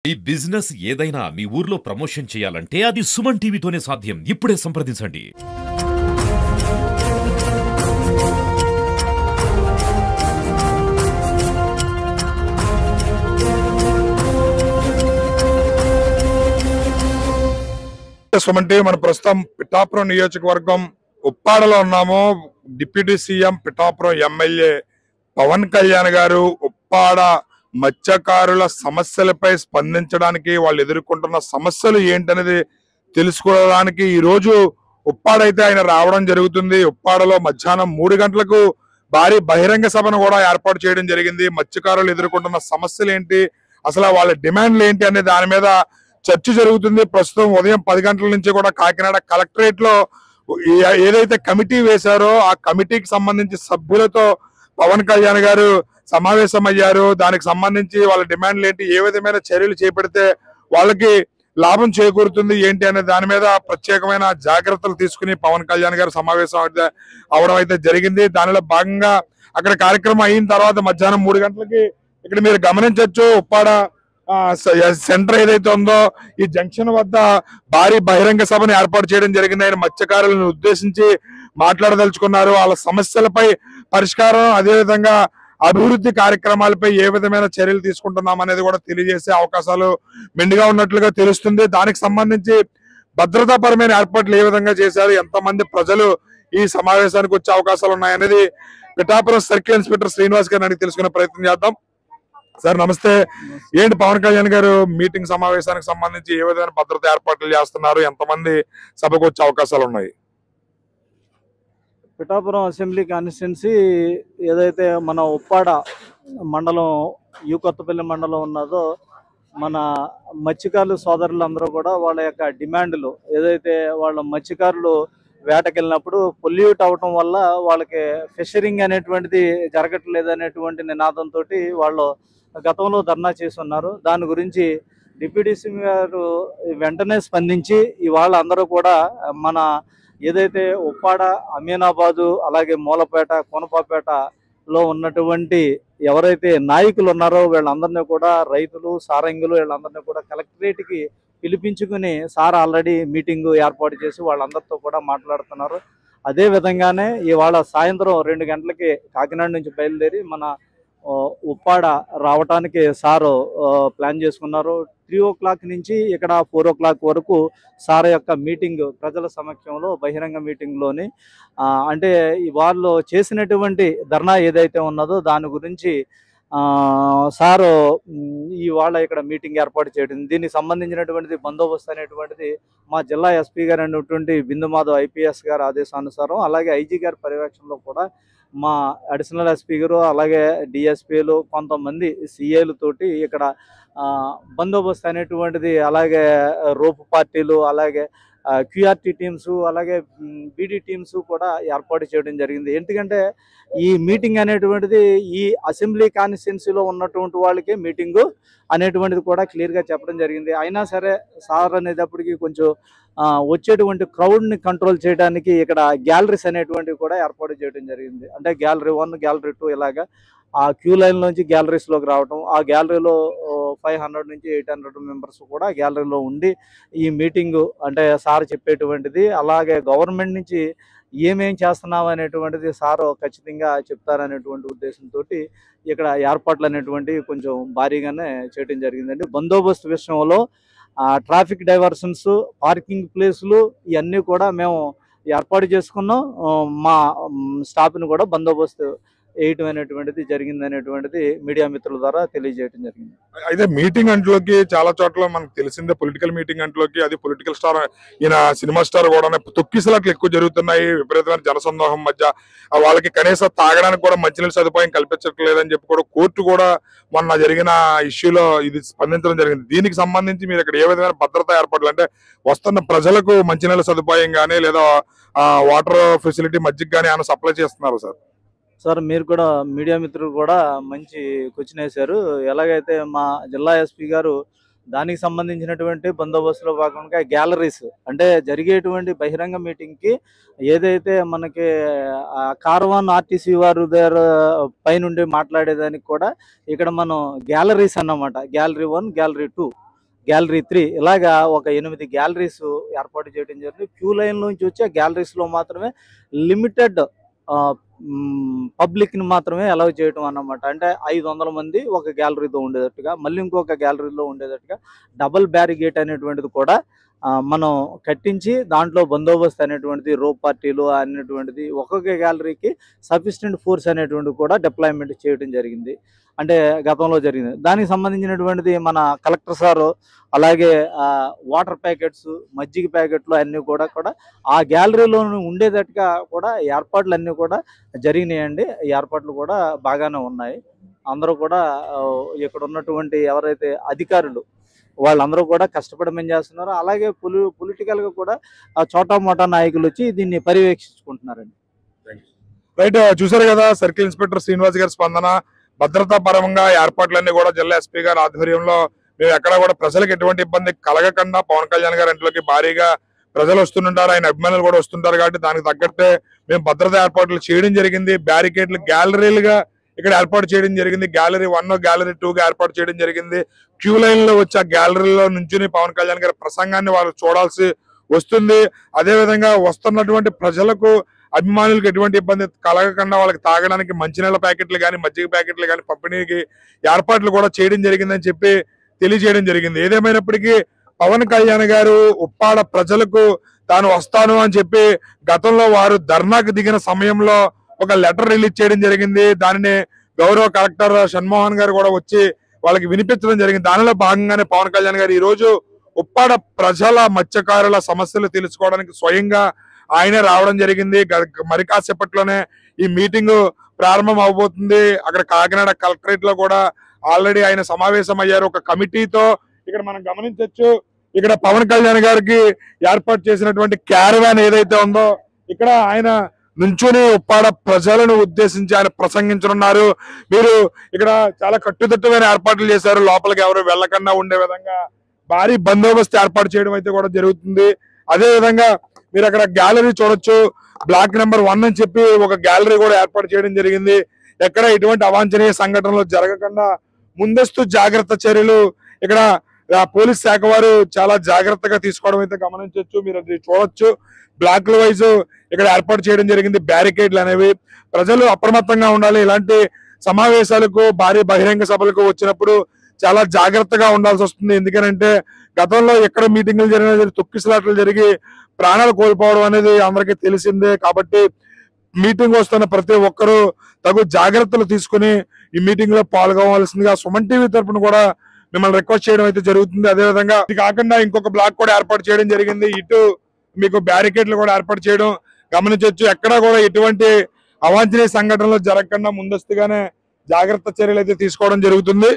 ఈ బిజినెస్ ఏదైనా మీ ఊర్లో ప్రమోషన్ చేయాలంటే అది సుమన్ టీవీతోనే సాధ్యం. ఇప్పుడే సంప్రదించండి. సుమన్ టీవీ మన ప్రస్తుతం పిఠాపురం నియోజకవర్గం ఉప్పాడలో ఉన్నాము. Deputy CM Pithapuram MLA Pawan Kalyan గారు ఉప్పాడ మత్స్యకారుల సమస్యలపై స్పందించడానికి, వాళ్ళు ఎదుర్కొంటున్న సమస్యలు ఏంటనేది తెలుసుకోవడానికి ఈ రోజు ఉప్పాడైతే ఆయన రావడం జరుగుతుంది. ఉప్పాడలో మధ్యాహ్నం 3 గంటలకు భారీ బహిరంగ సభను కూడా ఏర్పాటు చేయడం జరిగింది. మత్స్యకారులు ఎదుర్కొంటున్న సమస్యలు ఏంటి, అసలు వాళ్ళ డిమాండ్లు ఏంటి అనే దాని మీద చర్చ జరుగుతుంది. ప్రస్తుతం ఉదయం 10 గంటల నుంచి కూడా కాకినాడ కలెక్టరేట్ లో ఏదైతే కమిటీ వేశారో ఆ కమిటీకి సంబంధించి సభ్యులతో పవన్ కళ్యాణ్ గారు సమావేశం అయ్యారు. దానికి సంబంధించి వాళ్ళ డిమాండ్లు ఏంటి, ఏ విధమైన చర్యలు చేపడితే వాళ్ళకి లాభం చేకూరుతుంది ఏంటి అనే దాని మీద ప్రత్యేకమైన జాగ్రత్తలు తీసుకుని పవన్ కళ్యాణ్ గారు సమావేశం అవడం అయితే జరిగింది. దానిలో భాగంగా అక్కడ కార్యక్రమం అయిన తర్వాత మధ్యాహ్నం 3 గంటలకి ఇక్కడ మీరు గమనించవచ్చు, ఉప్పాడ సెంటర్ ఏదైతే ఉందో ఈ జంక్షన్ వద్ద భారీ బహిరంగ సభను ఏర్పాటు చేయడం జరిగింది. ఆయన మత్స్యకారులను ఉద్దేశించి మాట్లాడదలుచుకున్నారు. వాళ్ళ సమస్యలపై పరిష్కారం, అదేవిధంగా అభివృద్ధి కార్యక్రమాలపై ఏ విధమైన చర్యలు తీసుకుంటున్నాం అనేది కూడా తెలియజేసే అవకాశాలు మెండుగా ఉన్నట్లుగా తెలుస్తుంది. దానికి సంబంధించి భద్రతాపరమైన ఏర్పాట్లు ఏ విధంగా చేశారు, ఎంతమంది ప్రజలు ఈ సమావేశానికి వచ్చే అవకాశాలు ఉన్నాయనేది పిఠాపురం సర్కిల్ ఇన్స్పెక్టర్ శ్రీనివాస్ గారిని అడిగి తెలుసుకునే ప్రయత్నం చేద్దాం. సార్ నమస్తే. ఏంటి పవన్ కళ్యాణ్ గారు మీటింగ్ సమావేశానికి సంబంధించి ఏ విధమైన భద్రత ఏర్పాట్లు చేస్తున్నారు, ఎంతమంది సభకు వచ్చే అవకాశాలు ఉన్నాయి? పిఠాపురం అసెంబ్లీ కాన్స్టిట్యున్సీ ఏదైతే మన ఉప్పాడ మండలం కొత్తపల్లి మండలం ఉన్నదో, మన మత్స్యకారులు సోదరులందరూ కూడా వాళ్ళ యొక్క డిమాండ్లు ఏదైతే వాళ్ళ మత్స్యకారులు వేటకెళ్ళినప్పుడు పొల్యూట్ అవటం వల్ల వాళ్ళకి ఫిషరింగ్ అనేటువంటిది జరగట్లేదు అనేటువంటి నినాదంతో వాళ్ళు గతంలో ధర్నా చేసి ఉన్నారు. దాని గురించి డిప్యూటీ సీఎం గారు వెంటనే స్పందించి ఇవాళ అందరూ కూడా మన ఏదైతే ఉప్పాడ, అమీనాబాదు, అలాగే మూలపేట, కోనపాపేటలో ఉన్నటువంటి ఎవరైతే నాయకులు ఉన్నారో వీళ్ళందరినీ కూడా, రైతులు, సారంగులు, వీళ్ళందరినీ కూడా కలెక్టరేట్కి పిలిపించుకుని సార్ ఆల్రెడీ మీటింగ్ ఏర్పాటు చేసి వాళ్ళందరితో కూడా మాట్లాడుతున్నారు. అదే విధంగానే ఇవాళ సాయంత్రం 2 గంటలకి కాకినాడ నుంచి బయలుదేరి మన ఉప్పాడ రావటానికి సారు ప్లాన్ చేసుకున్నారు. 3 o'clock నుంచి ఇక్కడ 4 o'clock వరకు సార్ యొక్క మీటింగ్ ప్రజల సమక్షంలో బహిరంగ మీటింగ్లోని అంటే వాళ్ళు చేసినటువంటి ధర్నా ఏదైతే ఉన్నదో దాని గురించి సారు ఇవాళ ఇక్కడ మీటింగ్ ఏర్పాటు చేయడం. దీనికి సంబంధించినటువంటిది బందోబస్తు అనేటువంటిది మా జిల్లా ఎస్పీ గారు అయినటువంటి బిందు మాధవ్ ఐపీఎస్ గారి ఆదేశానుసారం, అలాగే ఐజీ గారి పర్యవేక్షణలో కూడా మా అడిషనల్ ఎస్పీ గారు, అలాగే డిఎస్పీలు, కొంతమంది సిఏలతోటి ఇక్కడ బందోబస్తు అనేటువంటిది, అలాగే రోప్ పార్టీలు, అలాగే క్యూఆర్టీ టీమ్స్, అలాగే బీడీ టీమ్స్ కూడా ఏర్పాటు చేయడం జరిగింది. ఎందుకంటే ఈ మీటింగ్ అనేటువంటిది ఈ అసెంబ్లీ కాన్స్టిట్యున్సీలో ఉన్నటువంటి వాళ్ళకి మీటింగు అనేటువంటిది కూడా క్లియర్గా చెప్పడం జరిగింది. అయినా సరే సార్ అనేటప్పటికి కొంచెం వచ్చేటువంటి క్రౌడ్ని కంట్రోల్ చేయడానికి ఇక్కడ గ్యాలరీస్ అనేటువంటివి కూడా ఏర్పాటు చేయడం జరిగింది. అంటే గ్యాలరీ 1, గ్యాలరీ 2 ఇలాగా ఆ క్యూ లైన్ నుంచి గ్యాలరీస్లోకి రావటం, ఆ గ్యాలరీలో 500 నుంచి 800 మెంబర్స్ కూడా గ్యాలరీలో ఉండి ఈ మీటింగు అంటే సార్ చెప్పేటువంటిది, అలాగే గవర్నమెంట్ నుంచి ఏమేం చేస్తున్నాం అనేటువంటిది సారు ఖచ్చితంగా చెప్తారనేటువంటి ఉద్దేశంతో ఇక్కడ ఏర్పాట్లు అనేటువంటివి కొంచెం భారీగానే చేయడం జరిగిందండి. బందోబస్తు విషయంలో ట్రాఫిక్ డైవర్షన్స్, పార్కింగ్ ప్లేసులు ఇవన్నీ కూడా మేము ఏర్పాటు చేసుకున్నాం. మా స్టాఫ్ని కూడా బందోబస్తు వేయటం అనేటువంటిది జరిగింది అనేటువంటిది మీడియా మిత్రుల ద్వారా తెలియజేయడం జరిగింది. అయితే మీటింగ్ అంట్లోకి చాలా చోట్ల మనకు తెలిసిందే, పొలిటికల్ మీటింగ్ అంట్లోకి అది పొలిటికల్ స్టార్, ఈయన సినిమా స్టార్ కూడా తొక్కిసలాట్లు ఎక్కువ జరుగుతున్నాయి. విపరీతమైన జనసందోహం మధ్య వాళ్ళకి కనీసం తాగడానికి కూడా మంచినీళ్ళ సదుపాయం కల్పించట్లేదని చెప్పి కూడా కోర్టు కూడా మొన్న జరిగిన ఇష్యూలో ఇది స్పందించడం జరిగింది. దీనికి సంబంధించి మీరు ఇక్కడ ఏ విధమైన భద్రతా ఏర్పాట్లు, అంటే వస్తున్న ప్రజలకు మంచినీళ్ళ సదుపాయం కానీ లేదా వాటర్ ఫెసిలిటీ మధ్యకి కానీ ఏమైనా సప్లై చేస్తున్నారు సార్? సార్ మీరు కూడా మీడియా మిత్రులు కూడా మంచి క్వశ్చన్ వేశారు. ఎలాగైతే మా జిల్లా ఎస్పీ గారు దానికి సంబంధించినటువంటి బందోబస్తులో భాగంగా గ్యాలరీస్ అంటే జరిగేటువంటి బహిరంగ మీటింగ్కి ఏదైతే మనకి కార్వాన్ ఆర్టీసీ వారు దగ్గర పైనుండి మాట్లాడేదానికి కూడా ఇక్కడ మనం గ్యాలరీస్ అన్నమాట, గ్యాలరీ 1, గ్యాలరీ 2 గ్యాలరీ 3 ఇలాగా ఒక 8 గ్యాలరీస్ ఏర్పాటు చేయడం జరిగింది. క్యూ లైన్ నుంచి వచ్చే గ్యాలరీస్లో మాత్రమే లిమిటెడ్ పబ్లిక్ని మాత్రమే అలౌ చేయటం అన్నమాట. అంటే 500 మంది ఒక గ్యాలరీతో ఉండేటట్టుగా, మళ్ళీ ఇంకొక గ్యాలరీలో ఉండేటట్టుగా డబుల్ బ్యారిగేట్ అనేటువంటిది కూడా మనం కట్టించి దాంట్లో బందోబస్తు అనేటువంటిది, రోప్ పార్టీలు అనేటువంటిది, ఒక్కొక్క గ్యాలరీకి సఫిషియెంట్ ఫోర్స్ అనేటువంటిది కూడా డిప్లాయ్మెంట్ చేయడం జరిగింది. అంటే గతంలో జరిగింది. దానికి సంబంధించినటువంటిది మన కలెక్టర్ సారు అలాగే వాటర్ ప్యాకెట్స్, మజ్జిగ ప్యాకెట్లు అన్నీ కూడా ఆ గ్యాలరీలో ఉండేటట్టుగా కూడా ఏర్పాట్లు అన్నీ కూడా జరిగినాయండి. ఈ ఏర్పాట్లు కూడా బాగానే ఉన్నాయి. అందరూ కూడా ఇక్కడ ఉన్నటువంటి ఎవరైతే అధికారులు వాళ్ళందరూ కూడా కష్టపడి పని చేస్తున్నారు. అలాగే పొలిటికల్గా కూడా చోటా మోటా నాయకులు వచ్చి దీన్ని పర్యవేక్షించుకుంటున్నారండి. రైట్, చూసారు కదా సర్కిల్ ఇన్స్పెక్టర్ శ్రీనివాస్ గారి స్పందన. భద్రతా పరంగా ఏర్పాట్లన్నీ కూడా జిల్లా ఎస్పీ గారి ఆధ్వర్యంలో మేము ఎక్కడ కూడా ప్రజలకు ఎటువంటి ఇబ్బంది కలగకుండా పవన్ కళ్యాణ్ గారి ఇంట్లోకి భారీగా ప్రజలు వస్తుంటారు, ఆయన అభిమానులు కూడా వస్తుంటారు కాబట్టి దానికి తగ్గట్టే మేము భద్రతా ఏర్పాట్లు చేయడం జరిగింది. బ్యారికేడ్లు గ్యాలరీలుగా ఇక్కడ ఏర్పాటు చేయడం జరిగింది. గ్యాలరీ 1, గ్యాలరీ 2గా ఏర్పాటు చేయడం జరిగింది. క్యూ లైన్ లో వచ్చి ఆ గ్యాలరీలో నుంచి పవన్ కళ్యాణ్ గారి ప్రసంగాన్ని వాళ్ళు చూడాల్సి వస్తుంది. అదే విధంగా వస్తున్నటువంటి ప్రజలకు, అభిమానులకు ఎటువంటి ఇబ్బంది కలగకుండా వాళ్ళకి తాగడానికి మంచినీళ్ళ ప్యాకెట్లు కానీ, మజ్జిగ ప్యాకెట్లు కానీ పంపిణీకి ఏర్పాట్లు కూడా చేయడం జరిగిందని చెప్పి తెలియజేయడం జరిగింది. ఏదేమైనప్పటికీ పవన్ కళ్యాణ్ గారు ఉప్పాడ ప్రజలకు తాను వస్తాను అని చెప్పి గతంలో వారు ధర్నాకు దిగిన సమయంలో ఒక లెటర్ రిలీజ్ చేయడం జరిగింది. దానిని గౌరవ కలెక్టర్ షణ్మోహన్ గారు కూడా వచ్చి వాళ్ళకి వినిపించడం జరిగింది. దానిలో భాగంగానే పవన్ కళ్యాణ్ గారు ఈ రోజు ఉప్పాడ ప్రజల, మత్స్యకారుల సమస్యలు తెలుసుకోవడానికి స్వయంగా ఆయనే రావడం జరిగింది. మరి కాసేపట్లోనే ఈ మీటింగ్ ప్రారంభం అవబోతుంది. అక్కడ కాకినాడ కలెక్టరేట్ లో కూడా ఆల్రెడీ ఆయన సమావేశం అయ్యారు ఒక కమిటీతో. ఇక్కడ మనం గమనించవచ్చు, ఇక్కడ పవన్ కళ్యాణ్ గారికి ఏర్పాటు చేసినటువంటి క్యారవాన్ ఏదైతే ఉందో ఇక్కడ ఆయన నుంచుని ఉప్పాడ ప్రజలను ఉద్దేశించి ఆయన ప్రసంగించనున్నారు. మీరు ఇక్కడ చాలా కట్టుదిట్టమైన ఏర్పాట్లు చేశారు. లోపలికి ఎవరు వెళ్లకుండా ఉండే విధంగా భారీ బందోబస్తు ఏర్పాటు చేయడం అయితే కూడా జరుగుతుంది. అదే విధంగా మీరు అక్కడ గ్యాలరీ చూడొచ్చు. బ్లాక్ నెంబర్ 1 అని చెప్పి ఒక గ్యాలరీ కూడా ఏర్పాటు చేయడం జరిగింది. ఎక్కడ ఎటువంటి అవాంఛనీయ సంఘటనలు జరగకుండా ముందస్తు జాగ్రత్త చర్యలు ఇక్కడ పోలీస్ శాఖ వారు చాలా జాగ్రత్తగా తీసుకోవడం అయితే గమనించవచ్చు. మీరు అది చూడొచ్చు. బ్లాక్ల వైజ్ ఇక్కడ ఏర్పాటు చేయడం జరిగింది బ్యారికేడ్లు అనేవి. ప్రజలు అప్రమత్తంగా ఉండాలి. ఇలాంటి సమావేశాలకు, భారీ బహిరంగ సభలకు వచ్చినప్పుడు చాలా జాగ్రత్తగా ఉండాల్సి వస్తుంది. ఎందుకంటే గతంలో ఎక్కడ మీటింగులు జరిగినా తొక్కిసలాటలు జరిగి ప్రాణాలు కోల్పోవడం అనేది అందరికీ తెలిసిందే. కాబట్టి మీటింగ్ వస్తున్న ప్రతి ఒక్కరూ తగు జాగ్రత్తలు తీసుకుని ఈ మీటింగ్ లో పాల్గొనవలసిందిగా సుమన్ టీవీ తరఫున కూడా మిమ్మల్ని రిక్వెస్ట్ చేయడం అయితే జరుగుతుంది. అదేవిధంగా ఇది కాకుండా ఇంకొక బ్లాక్ కూడా ఏర్పాటు చేయడం జరిగింది. ఇటు మీకు బ్యారికేడ్లు కూడా ఏర్పాటు చేయడం గమనించవచ్చు. ఎక్కడ కూడా ఎటువంటి అవాంఛనీయ సంఘటనలు జరగకుండా ముందస్తుగానే జాగ్రత్త చర్యలు అయితే తీసుకోవడం జరుగుతుంది.